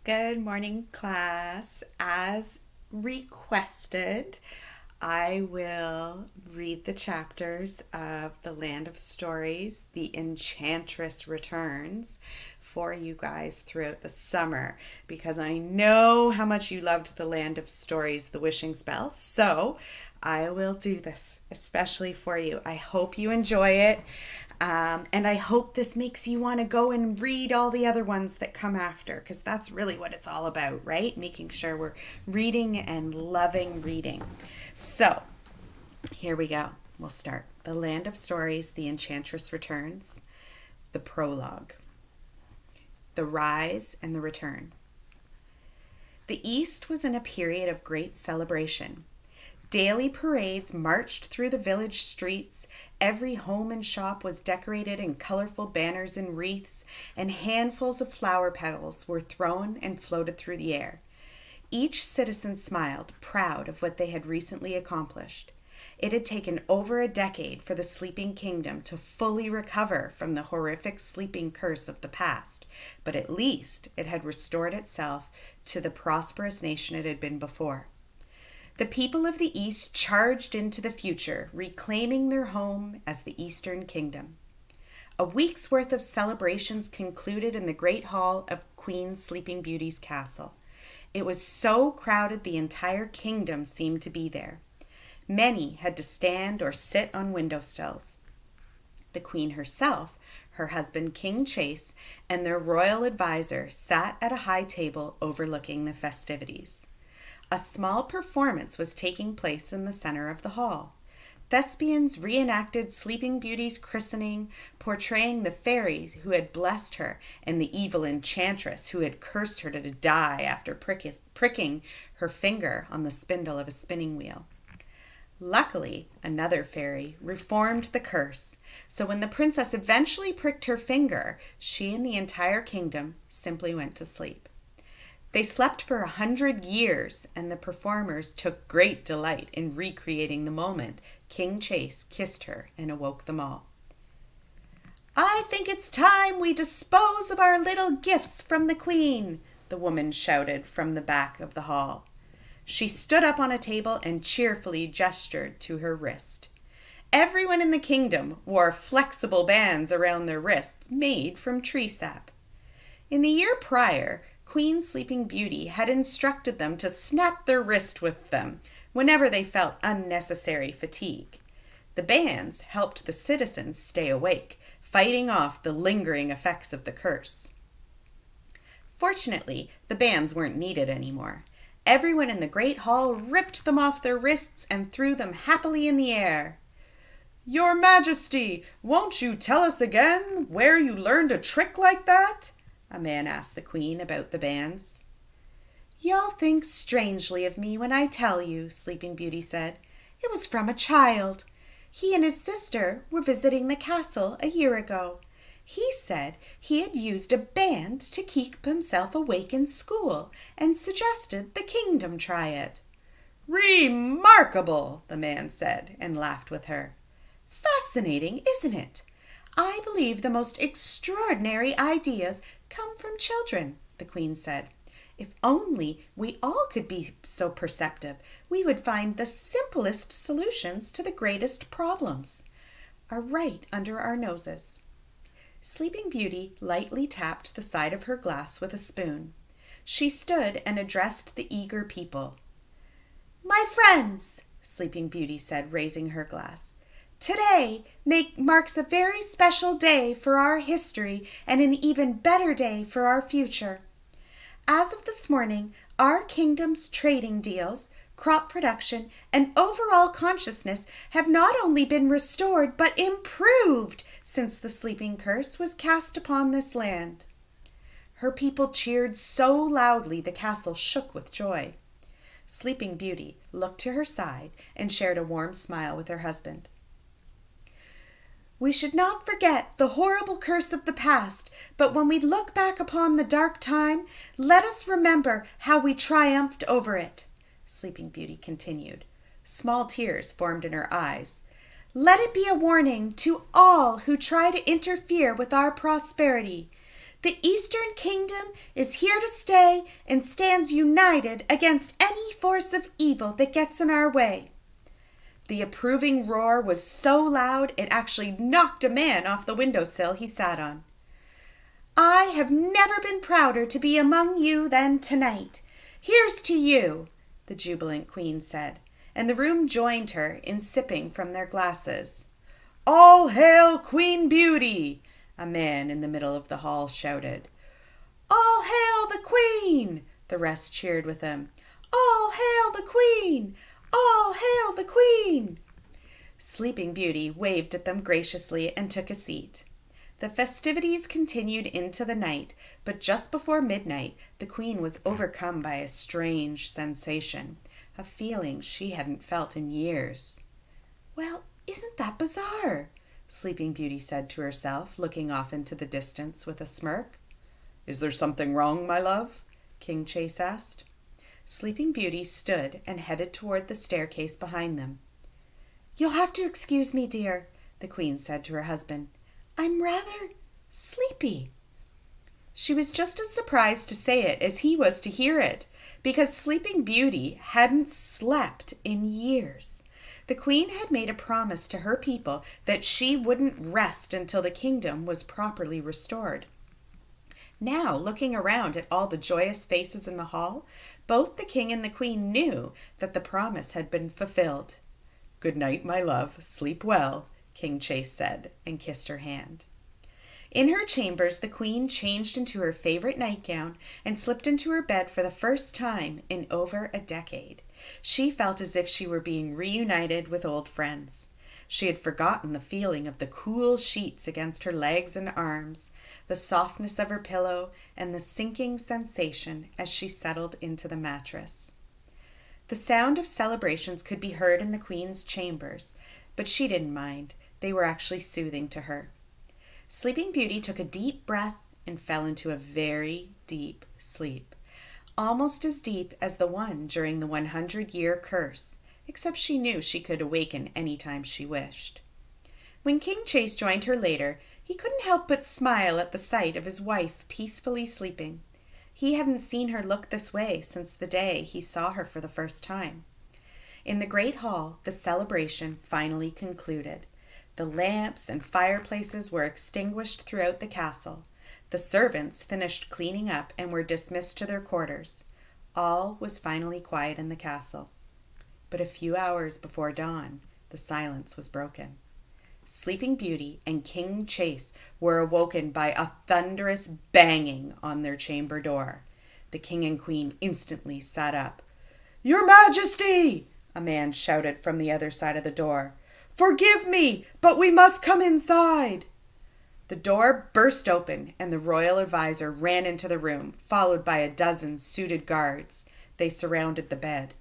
Good morning, class. As requested, I will read the chapters of The Land of Stories, The Enchantress Returns, for you guys throughout the summer because I know how much you loved The Land of Stories, The Wishing Spell. So I will do this especially for you. I hope you enjoy it. And I hope this makes you want to go and read all the other ones that come after, because that's really what it's all about, right? Making sure we're reading and loving reading. So here we go. We'll start. The Land of Stories, The Enchantress Returns, the Prologue, the Rise and the Return. The East was in a period of great celebration. Daily parades marched through the village streets. Every home and shop was decorated in colorful banners and wreaths, and handfuls of flower petals were thrown and floated through the air. Each citizen smiled, proud of what they had recently accomplished. It had taken over a decade for the sleeping kingdom to fully recover from the horrific sleeping curse of the past, but at least it had restored itself to the prosperous nation it had been before. The people of the East charged into the future, reclaiming their home as the Eastern Kingdom. A week's worth of celebrations concluded in the great hall of Queen Sleeping Beauty's castle. It was so crowded the entire kingdom seemed to be there. Many had to stand or sit on windowsills. The queen herself, her husband King Chase, and their royal advisor sat at a high table overlooking the festivities. A small performance was taking place in the center of the hall. Thespians reenacted Sleeping Beauty's christening, portraying the fairies who had blessed her and the evil enchantress who had cursed her to die after pricking her finger on the spindle of a spinning wheel. Luckily, another fairy reformed the curse, so when the princess eventually pricked her finger, she and the entire kingdom simply went to sleep. They slept for 100 years, and the performers took great delight in recreating the moment King Chase kissed her and awoke them all. "I think it's time we dispose of our little gifts from the queen," the woman shouted from the back of the hall. She stood up on a table and cheerfully gestured to her wrist. Everyone in the kingdom wore flexible bands around their wrists made from tree sap. In the year prior, Queen Sleeping Beauty had instructed them to snap their wrist with them whenever they felt unnecessary fatigue. The bands helped the citizens stay awake, fighting off the lingering effects of the curse. Fortunately, the bands weren't needed anymore. Everyone in the great hall ripped them off their wrists and threw them happily in the air. "Your Majesty, won't you tell us again where you learned a trick like that?" a man asked the queen about the bands. "You'll think strangely of me when I tell you," Sleeping Beauty said. "It was from a child. He and his sister were visiting the castle a year ago. He said he had used a band to keep himself awake in school and suggested the kingdom try it." "Remarkable," the man said, and laughed with her. "Fascinating, isn't it? I believe the most extraordinary ideas come from children," the queen said. "If only we all could be so perceptive, we would find the simplest solutions to the greatest problems are right under our noses." Sleeping Beauty lightly tapped the side of her glass with a spoon. She stood and addressed the eager people. "My friends," Sleeping Beauty said, raising her glass, "today marks a very special day for our history and an even better day for our future. As of this morning, our kingdom's trading deals, crop production, and overall consciousness have not only been restored but improved since the sleeping curse was cast upon this land." Her people cheered so loudly the castle shook with joy. Sleeping Beauty looked to her side and shared a warm smile with her husband. "We should not forget the horrible curse of the past, but when we look back upon the dark time, let us remember how we triumphed over it," Sleeping Beauty continued. Small tears formed in her eyes. "Let it be a warning to all who try to interfere with our prosperity. The Eastern Kingdom is here to stay and stands united against any force of evil that gets in our way." The approving roar was so loud it actually knocked a man off the windowsill he sat on. "I have never been prouder to be among you than tonight. Here's to you," the jubilant queen said, and the room joined her in sipping from their glasses. "All hail Queen Beauty!" a man in the middle of the hall shouted. "All hail the Queen!" the rest cheered with him. "All hail the Queen! All hail the Queen!" Sleeping Beauty waved at them graciously and took a seat. The festivities continued into the night, but just before midnight, the Queen was overcome by a strange sensation, a feeling she hadn't felt in years. "Well, isn't that bizarre?" Sleeping Beauty said to herself, looking off into the distance with a smirk. "Is there something wrong, my love?" King Chase asked. Sleeping Beauty stood and headed toward the staircase behind them. "You'll have to excuse me, dear," the Queen said to her husband. "I'm rather sleepy." She was just as surprised to say it as he was to hear it, because Sleeping Beauty hadn't slept in years. The Queen had made a promise to her people that she wouldn't rest until the kingdom was properly restored. Now, looking around at all the joyous faces in the hall, both the king and the queen knew that the promise had been fulfilled. "Good night, my love. Sleep well," King Chase said, and kissed her hand. In her chambers, the queen changed into her favorite nightgown and slipped into her bed for the first time in over a decade. She felt as if she were being reunited with old friends. She had forgotten the feeling of the cool sheets against her legs and arms, the softness of her pillow, and the sinking sensation as she settled into the mattress. The sound of celebrations could be heard in the queen's chambers, but she didn't mind. They were actually soothing to her. Sleeping Beauty took a deep breath and fell into a very deep sleep, almost as deep as the one during the 100-year curse, except she knew she could awaken any time she wished. When King Chase joined her later, he couldn't help but smile at the sight of his wife peacefully sleeping. He hadn't seen her look this way since the day he saw her for the first time. In the great hall, the celebration finally concluded. The lamps and fireplaces were extinguished throughout the castle. The servants finished cleaning up and were dismissed to their quarters. All was finally quiet in the castle. But a few hours before dawn, the silence was broken. Sleeping Beauty and King Chase were awoken by a thunderous banging on their chamber door. The king and queen instantly sat up. "Your Majesty!" a man shouted from the other side of the door. "Forgive me, but we must come inside." The door burst open, and the royal advisor ran into the room, followed by a dozen suited guards. They surrounded the bed.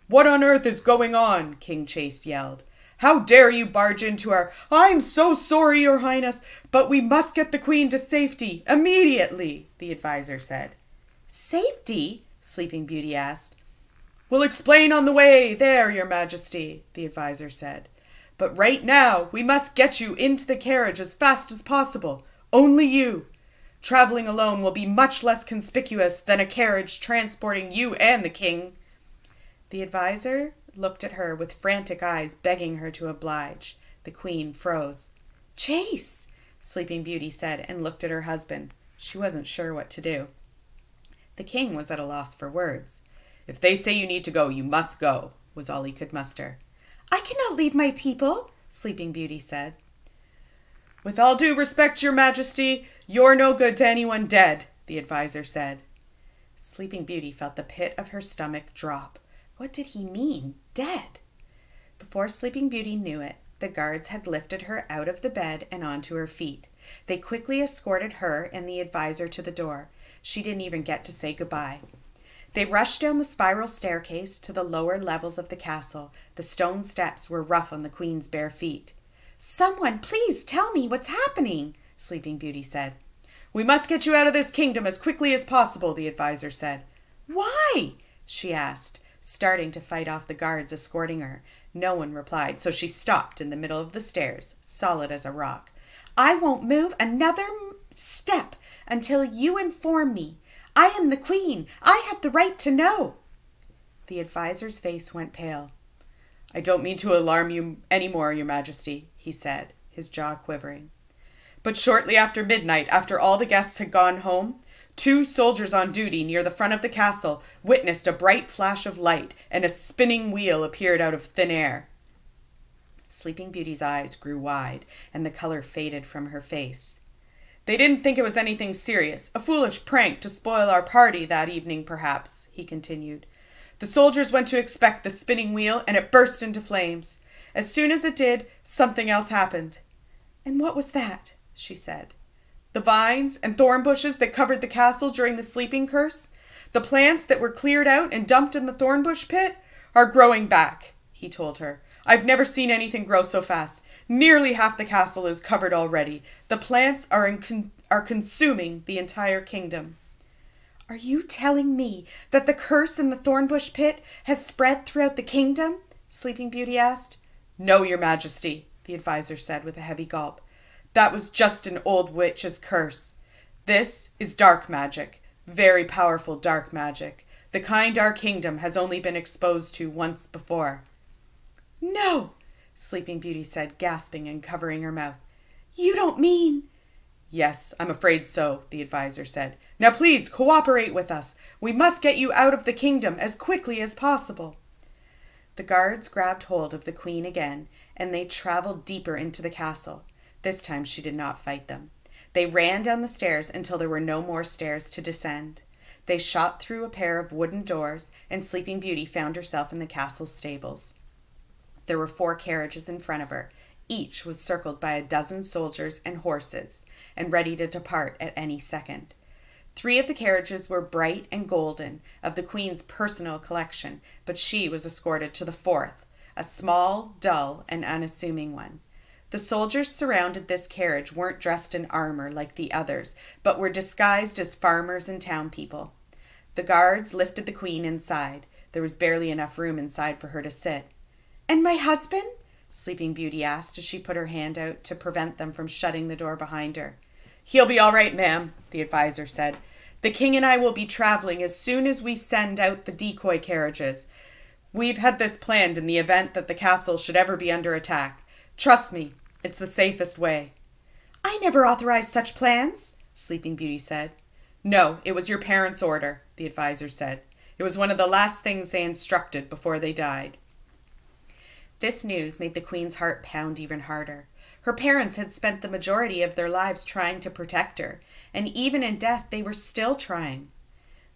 "What on earth is going on?" King Chase yelled. "How dare you barge into our—" "I'm so sorry, Your Highness, but we must get the Queen to safety, immediately," the advisor said. "Safety?" Sleeping Beauty asked. "We'll explain on the way there, Your Majesty," the advisor said. "But right now, we must get you into the carriage as fast as possible. Only you. Traveling alone will be much less conspicuous than a carriage transporting you and the king." The advisor looked at her with frantic eyes, begging her to oblige. The queen froze. "Chase," Sleeping Beauty said, and looked at her husband. She wasn't sure what to do. The king was at a loss for words. "If they say you need to go, you must go," was all he could muster. "I cannot leave my people," Sleeping Beauty said. "With all due respect, Your Majesty, you're no good to anyone dead," the advisor said. Sleeping Beauty felt the pit of her stomach drop. What did he mean, dead? Before Sleeping Beauty knew it, the guards had lifted her out of the bed and onto her feet. They quickly escorted her and the advisor to the door. She didn't even get to say goodbye. They rushed down the spiral staircase to the lower levels of the castle. The stone steps were rough on the queen's bare feet. "Someone, please tell me what's happening," Sleeping Beauty said. "We must get you out of this kingdom as quickly as possible," the advisor said. "Why?" she asked, starting to fight off the guards escorting her. No one replied, so she stopped in the middle of the stairs, solid as a rock. "I won't move another step until you inform me. I am the queen. I have the right to know." The advisor's face went pale. "I don't mean to alarm you any more, Your Majesty," he said, his jaw quivering. "But shortly after midnight, after all the guests had gone home, 2 soldiers on duty near the front of the castle witnessed a bright flash of light, and a spinning wheel appeared out of thin air." Sleeping Beauty's eyes grew wide, and the color faded from her face. "They didn't think it was anything serious, a foolish prank to spoil our party that evening, perhaps," he continued. "The soldiers went to inspect the spinning wheel, and it burst into flames. As soon as it did, something else happened." "And what was that?" she said. "The vines and thorn bushes that covered the castle during the sleeping curse, the plants that were cleared out and dumped in the thorn bush pit, are growing back," he told her. "I've never seen anything grow so fast. Nearly half the castle is covered already. The plants are consuming the entire kingdom." "Are you telling me that the curse in the thornbush pit has spread throughout the kingdom?" Sleeping Beauty asked. "No, Your Majesty," the advisor said with a heavy gulp. "That was just an old witch's curse. This is dark magic, very powerful dark magic, the kind our kingdom has only been exposed to once before." "No," Sleeping Beauty said, gasping and covering her mouth. "You don't mean—" "Yes, I'm afraid so," the advisor said. "Now please cooperate with us. We must get you out of the kingdom as quickly as possible." The guards grabbed hold of the queen again, and they traveled deeper into the castle. This time she did not fight them. They ran down the stairs until there were no more stairs to descend. They shot through a pair of wooden doors, and Sleeping Beauty found herself in the castle stables. There were 4 carriages in front of her. Each was circled by a dozen soldiers and horses, and ready to depart at any second. 3 of the carriages were bright and golden, of the queen's personal collection, but she was escorted to the 4th, a small, dull, and unassuming one. The soldiers surrounded this carriage weren't dressed in armor like the others, but were disguised as farmers and town people. The guards lifted the queen inside. There was barely enough room inside for her to sit. "And my husband?" Sleeping Beauty asked as she put her hand out to prevent them from shutting the door behind her. "He'll be all right, ma'am," the advisor said. "The king and I will be traveling as soon as we send out the decoy carriages. We've had this planned in the event that the castle should ever be under attack. Trust me, it's the safest way." "I never authorized such plans," Sleeping Beauty said. "No, it was your parents' order," the advisor said. "It was one of the last things they instructed before they died." This news made the queen's heart pound even harder. Her parents had spent the majority of their lives trying to protect her, and even in death they were still trying.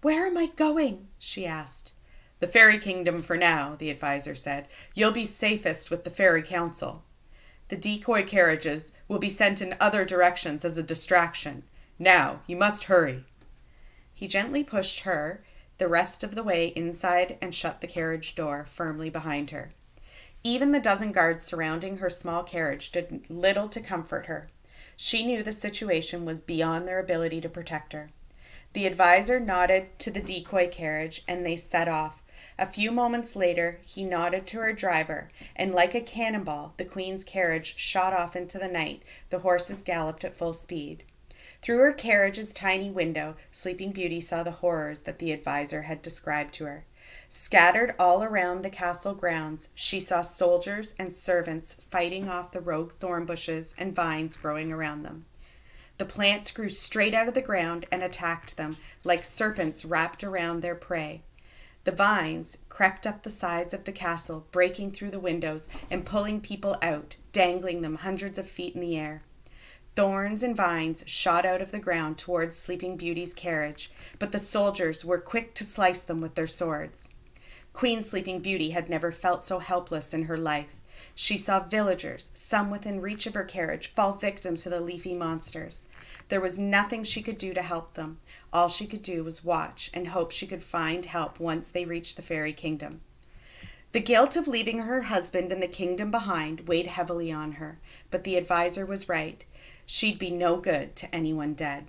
"Where am I going?" she asked. "The fairy kingdom for now," the advisor said. "You'll be safest with the fairy council. The decoy carriages will be sent in other directions as a distraction. Now, you must hurry." He gently pushed her the rest of the way inside and shut the carriage door firmly behind her. Even the dozen guards surrounding her small carriage did little to comfort her. She knew the situation was beyond their ability to protect her. The advisor nodded to the decoy carriage, and they set off. A few moments later, he nodded to her driver, and like a cannonball, the queen's carriage shot off into the night. The horses galloped at full speed. Through her carriage's tiny window, Sleeping Beauty saw the horrors that the advisor had described to her. Scattered all around the castle grounds, she saw soldiers and servants fighting off the rogue thorn bushes and vines growing around them. The plants grew straight out of the ground and attacked them, like serpents wrapped around their prey. The vines crept up the sides of the castle, breaking through the windows and pulling people out, dangling them hundreds of feet in the air. Thorns and vines shot out of the ground towards Sleeping Beauty's carriage, but the soldiers were quick to slice them with their swords. Queen Sleeping Beauty had never felt so helpless in her life. She saw villagers, some within reach of her carriage, fall victim to the leafy monsters. There was nothing she could do to help them. All she could do was watch and hope she could find help once they reached the fairy kingdom. The guilt of leaving her husband and the kingdom behind weighed heavily on her, but the advisor was right. She'd be no good to anyone dead.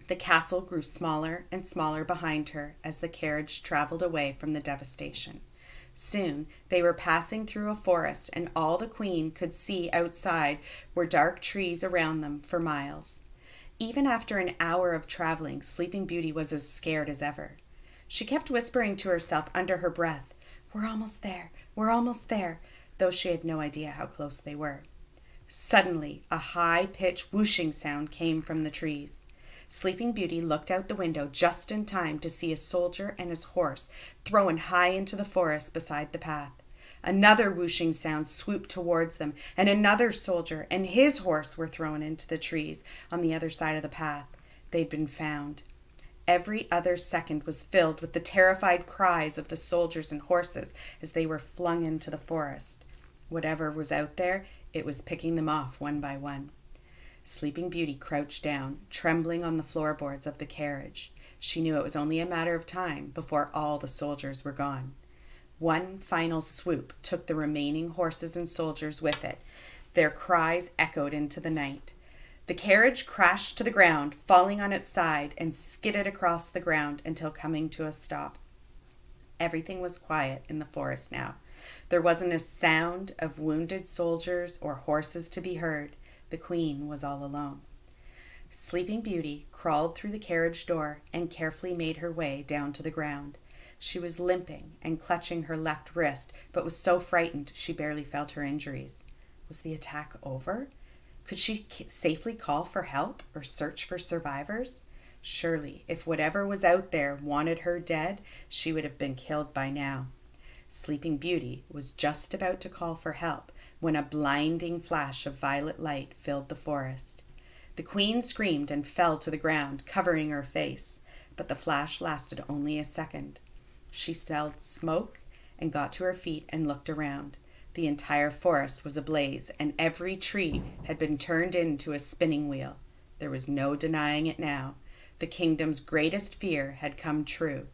The castle grew smaller and smaller behind her as the carriage traveled away from the devastation. Soon they were passing through a forest, and all the queen could see outside were dark trees around them for miles. Even after an hour of traveling, Sleeping Beauty was as scared as ever. She kept whispering to herself under her breath, "We're almost there, we're almost there," though she had no idea how close they were. Suddenly, a high-pitched whooshing sound came from the trees. Sleeping Beauty looked out the window just in time to see a soldier and his horse thrown high into the forest beside the path. Another whooshing sound swooped towards them, and another soldier and his horse were thrown into the trees on the other side of the path. They'd been found. Every other second was filled with the terrified cries of the soldiers and horses as they were flung into the forest. Whatever was out there, it was picking them off one by one. Sleeping Beauty crouched down, trembling on the floorboards of the carriage. She knew it was only a matter of time before all the soldiers were gone. One final swoop took the remaining horses and soldiers with it. Their cries echoed into the night. The carriage crashed to the ground, falling on its side, and skidded across the ground until coming to a stop. Everything was quiet in the forest now. There wasn't a sound of wounded soldiers or horses to be heard. The Queen was all alone. Sleeping Beauty crawled through the carriage door and carefully made her way down to the ground. She was limping and clutching her left wrist, but was so frightened she barely felt her injuries. Was the attack over? Could she safely call for help or search for survivors? Surely, if whatever was out there wanted her dead, she would have been killed by now. Sleeping Beauty was just about to call for help when a blinding flash of violet light filled the forest. The Queen screamed and fell to the ground, covering her face, but the flash lasted only a second. She smelled smoke and got to her feet and looked around. The entire forest was ablaze, and every tree had been turned into a spinning wheel. There was no denying it now. The kingdom's greatest fear had come true.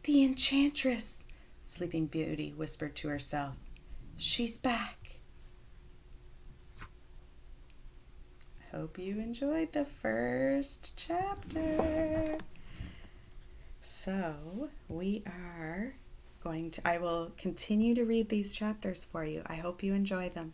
"The Enchantress," Sleeping Beauty whispered to herself. "She's back." I hope you enjoyed the first chapter. So I will continue to read these chapters for you. I hope you enjoy them.